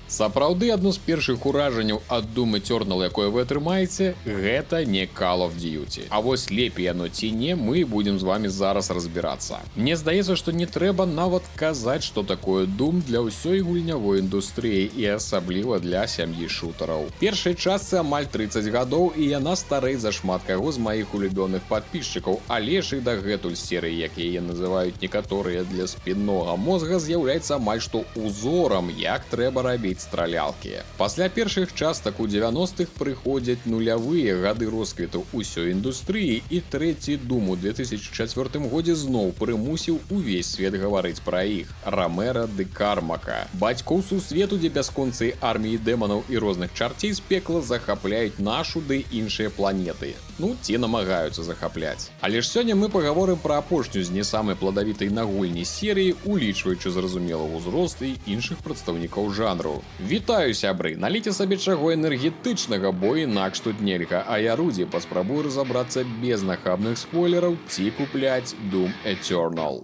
Сапраўды, адно з першых уражанняў ад Doom Eternal, якое вы атрымаеце, гэта не Call of Duty. А вось лепей яно ці не, мы будзем з вами зараз разбірацца. Мне здаецца, што не трэба нават казаць, што такое Doom для ўсёй гульнявой індустрыі і асабліва для сям'і шутараў. Першай частцы амаль 30 гадоў і яна старэй за шмат каго з маіх улюбёных падпісчыкаў, але ж і дагэтуль серыі, як яе называюць некаторыя для спіннога мозга, з'яўляецца амаль што узорам, як трэба рабіць стралялкі. Пасля першых частак у 90-х прыходзяць нулявыя гады росквіту ўсёй індустрыі, і трэці Doom у 2004 годзе зноў прымусіў увесь свет гаварыць пра іх. Рамера ды Кармака. Бацькоў сусвету, дзе бясконцыя арміі дэманаў і розных чарцей з пекла захапляюць нашу ды іншыя планеты. Ну, ці намагаюцца захапляць. Але ж сёння мы пагаворым пра апошнюю з не самай пладавітай нагульні серыі, улічваючы, зразумела, ўзрост і іншых прадстаўнікоў жанру. Вітаю, сябры! Наліце сабе чаго энергетычнага, бо інакш тут нельга, а я, Рудзі, паспрабую разабрацца без нахабных спойлераў, ці купляць Doom Eternal.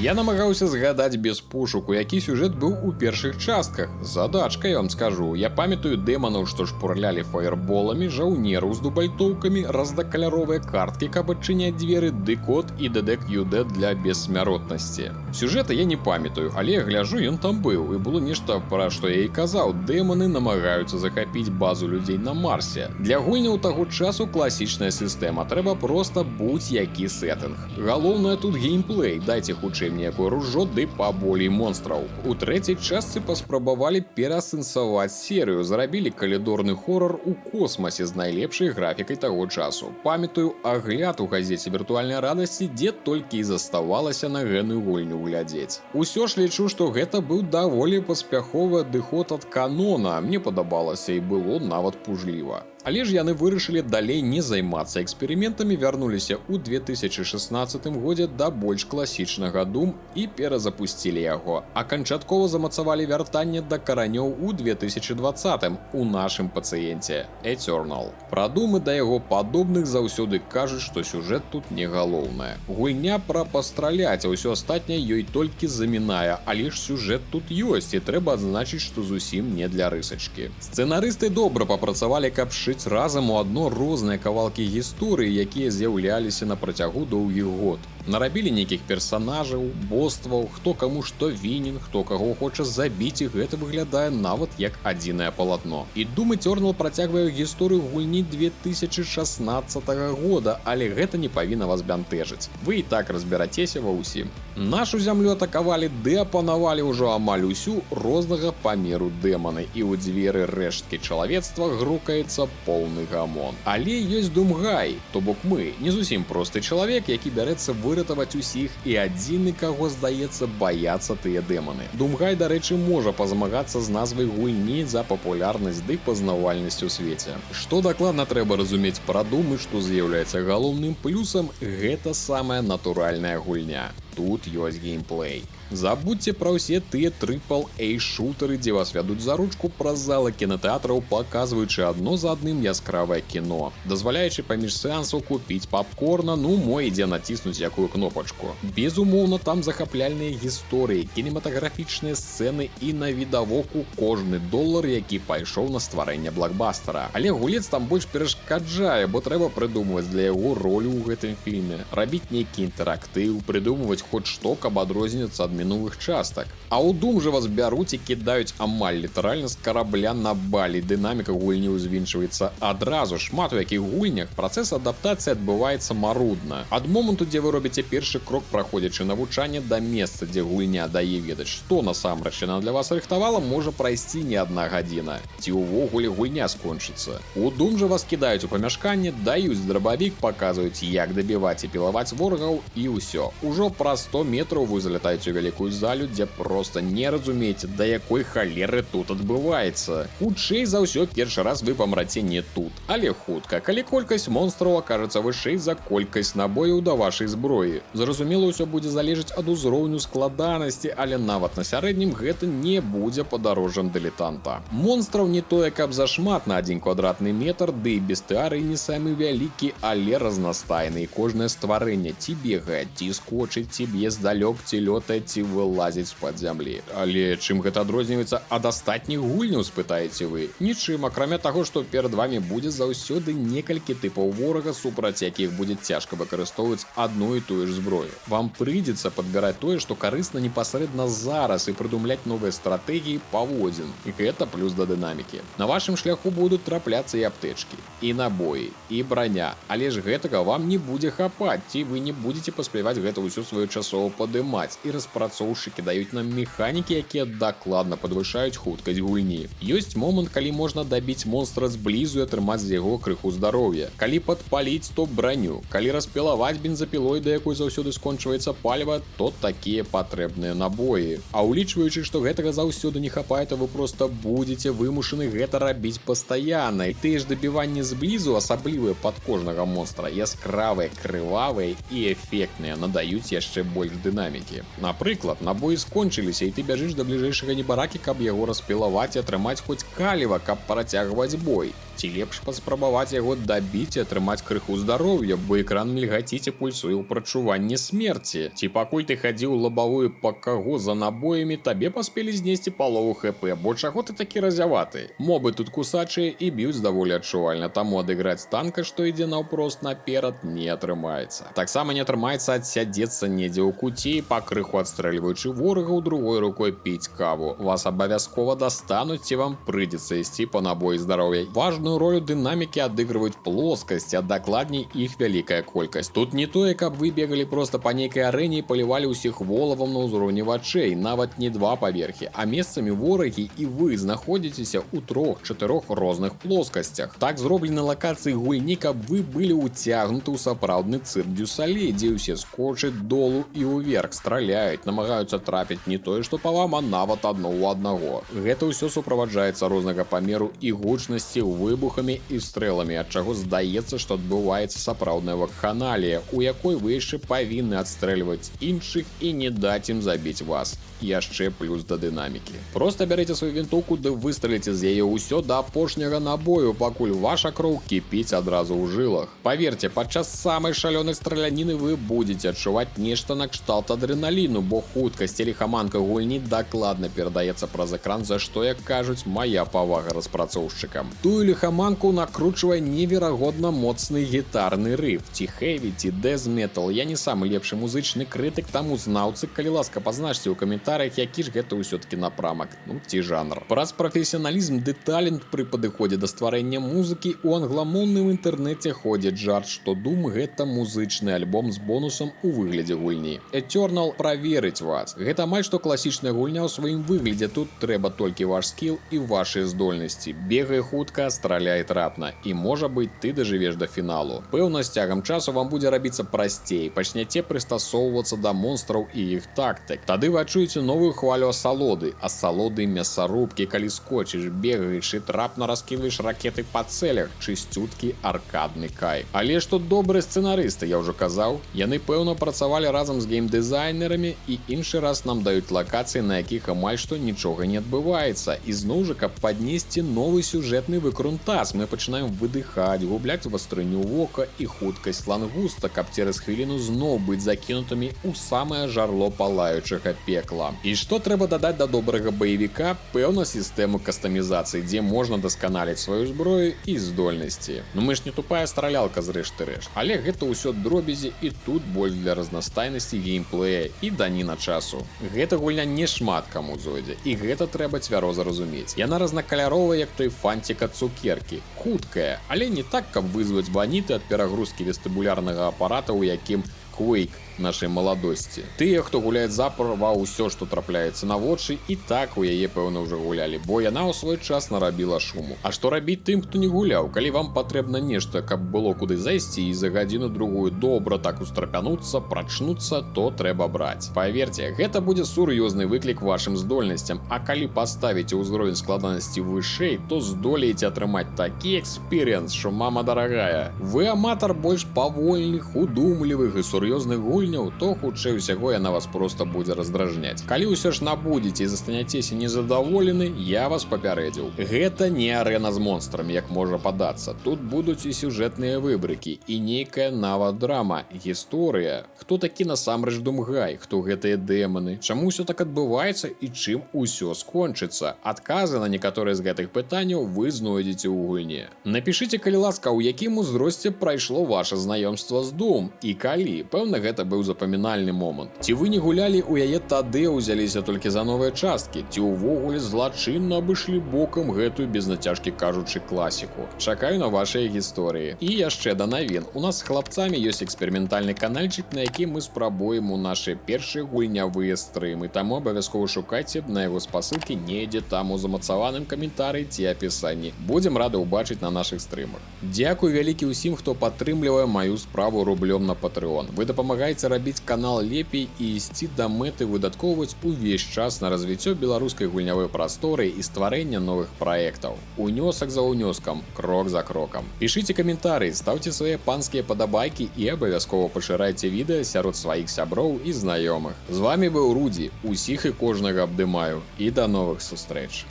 Я намагаўся згадаць без пошуку, які сюжэт быў у першых частках. Задачка, я вам скажу. Я памятаю дэманаў, што шпурлялі фаерболамі, жаўнераў з дубальтоўкамі, разнакаляровыя карткі, каб адчыняць дзверы, ды код і DDQD для бессмяротнасці. Сюжэта я не памятаю, але я гляджу, ён там быў, і было нешта, пра што я і казаў. Дэманы намагаюцца захапіць базу людзей на Марсе. Для гульняў таго часу класічная сістэма, трэба проста будь-які сеттынг. Галоўнае тут геймплей, дайце хутчэй ніякое ружо ды паболей монстраў. У трэцяй частцы паспрабавалі пераасэнсаваць серыю, зрабілі калідорны хорар у космасе з найлепшай графікай таго часу. Памятаю агляд у газеце віртуальнай радасці, дзе толькі і заставалася на гэную гульню глядзець. Усё ж лічу, што гэта быў даволі паспяховы адыход ад канона. Мне падабалася і было нават пужліва. Але ж яны вырашылі далей не займацца эксперыментамі, вярнуліся ў 2016 годзе да больш класічнага Doom і перазапусцілі яго. А канчаткова замацавалі вяртанне да каранёў у 2020 у нашым пацыенце Eternal. Пра Doom і да яго падобных заўсёды кажуць, што сюжэт тут не галоўнае. Гульня пра пастраляць, а ўсё астатняе ёй толькі замінае, але ж сюжэт тут ёсць, і трэба адзначыць, што зусім не для рысачкі. Сцэнарысты добра папрацавалі, каб разам у адно розныя кавалкі гісторыі, якія з'яўляліся на працягу доўгіх год. Нарабілі нейкіх персанажаў, бостваў, хто каму што вінен, хто каго хоча забіць, і гэта выглядае нават як адзінае палатно. І Doom Eternal працягвае гісторыю гульні 2016 года, але гэта не павінна вас бянтэжыць. Вы і так разберацеся ва ўсім. Нашу зямлю атакавалі ды апанавалі ўжо амаль усю рознага памеру дэманы, і ў дзверы рэшткі чалавецтва грукаецца поўны гамон. Але ёсць Думгай, то бок мы, не зусім просты чалавек, які бярэцца выратаваць усіх, і адзіны, каго, здаецца, баяцца тыя дэманы. Думгай, дарэчы, можа пазмагацца з назвай гульні за папулярнасць ды пазнавальнасць у свеце. Што дакладна трэба разумець пра Doom, і што з'яўляецца галоўным плюсам, гэта самая натуральная гульня. Тут ёсць геймплей. Забудьце пра ўсе тыя AAA шутары, дзе вас вядуць за ручку праз залы кінатэатраў, паказваючы адно за адным яскравае кіно, дазваляючы паміж сеансаў купіць папкорна, ну мо ідзе націснуць якую кнопачку. Безумоўна, там захапляльныя гісторыі, кінематаграфічныя сцэны і навідавоку кожны долар, які пайшоў на стварэнне блокбастера. Але гулец там больш перашкаджае, бо трэба прыдумваць для яго ролю ў гэтым фільме, рабіць нейкі інтэрактыў, прыдумваць хоць што, каб адрозніцца ад мінулых частак. А ў Doom жа вас бяруць і кідаюць амаль літаральна з карабля на балі. Дынаміка гульні ўзвінчваецца адразу. Шмат у якіх гульнях працэс адаптацыі адбываецца марудна. Ад моманту, дзе вы робіце першы крок, праходзячы навучанне, да месца, дзе гульня дае ведаць, што насамрэч яна для вас рыхтавала, можа прайсці не адна гадзіна. Ці ўвогуле гульня скончыцца. У Doom жа вас кідаюць у памяшканне, даюць драбавік, паказваюць, як дабіваць і пілаваць ворагаў, і ўсё. Ужо праз 100 метраў вы залятаеце ў вялікую залю, дзе проста не разумееце, да якой халеры тут адбываецца. Хутчэй за ўсё, першы раз вы памраце не тут, але хутка, калі колькасць монстраў акажацца вышэй за колькасць набояў да вашай зброі. Зразумела, ўсё будзе залежаць ад узроўню складанасці, але нават на сярэднім гэта не будзе падарожжам дылетанта. Монстраў не тое, каб зашмат на 1 квадратны метр, ды і бестыарый не самы вялікі, але разнастайны, і кожнае стварэнне ці бегае, ці скочыць, ці ці б'е здалёк, ці лётае, ці вылазіць з-пад зямлі. Але чым гэта адрозніваецца ад астатніх гульняў, спытаеце вы? Нічым, акрамя таго, што перад вамі будзе заўсёды некалькі тыпаў ворага, супраць якіх будзе цяжка выкарыстоўваць адну і тую ж зброю. Вам прыйдзецца падбіраць тое, што карысна непасрэдна зараз і прыдумляць новыя стратэгіі паводзін. І гэта плюс да дынамікі. На вашым шляху будуць трапляцца і аптэчкі, і набоі, і браня, але ж гэтага вам не будзе хапаць, ці вы не будзеце паспяваць гэта ўсё своечасова падымаць, і распрацоўшчыкі даюць нам механікі, якія дакладна падвышаюць хуткасць гульні. Ёсць момант, калі можна дабіць монстра зблізу і атрымаць з яго крыху здароўя, калі падпаліць топ-браню, калі распілаваць бензапілой, да якой заўсёды скончваецца паліва, то такія патрэбныя набоі. А улічваючы, што гэтага заўсёды не хапае, то вы проста будзеце вымушаны гэта рабіць пастаянна. І тыя ж дабіванні зблізу, асаблівыя пад кожнага монстра, яскравыя, крывавыя і эфектныя, надаюць яшчэ больш дынамікі. Напрыклад, набоі скончыліся, і ты бяжыш да бліжэйшага небаракі, каб яго распілаваць і атрымаць хоць каліва, каб працягваць бой. Ці лепш паспрабаваць яго дабіць і атрымаць крыху здароўя, бо экран мільгаціць і пульсуе ў прачуванні смерці. Ці пакуль ты хадзіў лабавую па каго за набоямі, табе паспелі знесці палову хп, бо чаго ты такі разяваты? Мобы тут кусачыя і б'юць даволі адчувальна, таму адыграць танка, што ідзе наўпрост наперад, не атрымаецца. Таксама не атрымаецца адсядзецца недзе ў куце і пакрыху адстрэльваючы ворагаў другой рукой піць каву. Вас абавязкова дастануць, ці вам прыйдзецца ісці па набоі здароўя. Важную ролю дынамікі адыгрываюць плоскасці, а дакладней іх вялікая колькасць. Тут не тое, каб вы бегалі проста па нейкай арэне і палівалі ўсіх волавам на ўзроўні вачэй, нават не два паверхі, а месцамі ворагі і вы знаходзіцеся ў 3-4 розных плоскасцях. Так зроблены лакацыі гульні, каб вы былі ўцягнуты ў сапраўдны цырк дю салей, дзе ўсе скочаць долу і ўверх, страляюць, намагаюцца трапіць не тое, што па вам, а нават адно ў аднаго. Гэта ўсё суправаджаецца рознага памеру і гучнасці выбухамі і стрэламі, ад чаго здаецца, што адбываецца сапраўдная вакханалія, у якой вы яшчэ павінны адстрэльваць іншых і не даць ім забіць вас. Яшчэ плюс да дынамікі. Проста бярыце сваю вінтоўку ды выстраліце з яе ўсё да апошняга набою, пакуль ваша кроў кіпіць адразу ў жылах. Паверце, падчас самай шалёнай страляніны вы будзеце адчуваць нешта накшталт адрэналіну, бо хуткасць і ліхаманка гульні дакладна перадаецца праз экран, за што, як кажуць, мая павага распрацоўшчыкам. Тую ліхаманку накручвае неверагодна моцны гітарны рыф, ці хэві, ці дэз-метал. Я не самы лепшы музычны крытык, таму знаўцы, калі ласка, пазначце ў каментарыях, які ж гэта ўсё-такі напрамак, ці жанр. Праз прафесіяналізм ды талент пры падыходзе да стварэння музыкі у англамоўным інтэрнэце ходзіць жарт, што Doom — гэта музычны альбом з бонусам у выглядзе гульні. Eternal праверыць вас. Гэта амаль што класічная гульня ў сваім выглядзе. Тут трэба толькі ваш скіл і вашыя здольнасці. Бегай хутка, страляй трапна. І можа быць, ты дажывеш да фіналу. Пэўна, з цягам часу вам будзе рабіцца прасцей. Пачняце прыстасоўвацца да монстраў і іх тактык. Тады вы адчуеце новую хвалю асалоды. Асалоды мясарубкі, калі скочыш, бегаеш і трапна раскідваеш ракеты па цэлях. Чысцюткі аркадны кайф. Але што добрыя сцэнарысты, я ўжо казаў, яны пэўна працавалі разам з геймдызайнерамі і іншы раз нам даюць лакацыі, на якіх амаль што нічога не адбываецца. І зноў жа, каб паднесці новы сюжэтны выкрунтас, мы пачынаем выдыхаць, губляць вастрыню вока і хуткасць лангуста, каб цераз хвіліну зноў быць закінутымі ў самае жарло палаючага пекла. І што трэба дадаць да добрага баевіка? Пэўна, сістэму кастамізацыі, дзе можна дасканаліць сваю зброю і здольнасці. Ну мы ж не тупая стралялка з рэшты рэшт. Але гэта ўсё дробязі, і тут больш для разнастайнасці геймплея і даніна часу. Гэта гульня не шмат каму зойдзе, і гэта трэба цвяроза разумець. Яна разнакаляровая, як той фантик ад цукеркі. Хуткая, але не так, каб вызваць баніты ад перагрузкі вестыбулярнага апарата, у якім Quake нашай маладосці. Тыя, хто гуляе запар ва ўсё, што трапляецца на вочы, і так у яе, пэўна, ўжо гулялі, бо яна ў свой час нарабіла шуму. А што рабіць тым, хто не гуляў? Калі вам патрэбна нешта, каб было куды зайсці і за гадзіну-другую добра так устрапянуцца, прачнуцца, то трэба браць. Паверце, гэта будзе сур'ёзны выклік вашым здольнасцям, а калі паставіце ўзровень складанасці вышэй, то здолееце атрымаць такі экспірыенс, што мама дарагая. Вы аматар больш павольных, удумлівых і сур'ёзных сур'ёзных гульняў, то хутчэй усяго яна вас проста будзе раздражняць. Калі ўсё ж набудзеце і застаняцеся незадаволены, я вас папярэдзіў. Гэта не арэна з монстрамі, як можа падацца. Тут будуць і сюжэтныя выбрыкі, і нейкая нават драма, гісторыя. Хто такі насамрэч Думгай, хто гэтыя дэманы, чаму ўсё так адбываецца і чым усё скончыцца. Адказы на некаторыя з гэтых пытанняў вы знойдзеце ў гульне. Напішыце, калі ласка, у якім узросце прайшло ваше знаёмства з Doom і калі. Пэўна, гэта быў запамінальны момант. Ці вы не гулялі ў яе тады, узяліся толькі за новыя часткі, ці ўвогуле злачынна абышлі бокам гэтую без нацяжкі кажучы класіку. Чакаю на вашыя гісторыі. І яшчэ да навін. У нас з хлапцамі ёсць эксперыментальны канальчык, на які мы спрабуем у нашы першыя гульнявыя стрымы, таму абавязкова шукайце на яго спасылкі недзе там у замацаваным каментарыі ці апісанні. Будзем рады ўбачыць на нашых стрымах. Дзякуй вялікі ўсім, хто падтрымлівае маю справу рублём на Patreon. Вы дапамагаеце рабіць канал лепей і ісці да мэты выдаткоўваць увесь час на развіццё беларускай гульнявой прасторы і стварэння новых праектаў. Унёсак за унёскам, крок за крокам. Пішыце каментарыі, стаўце свае панскія падабайкі і абавязкова пашырайце відэа сярод сваіх сяброў і знаёмых. З вами быў Рудзі, усіх і кожнага абдымаю і да новых сустрэч.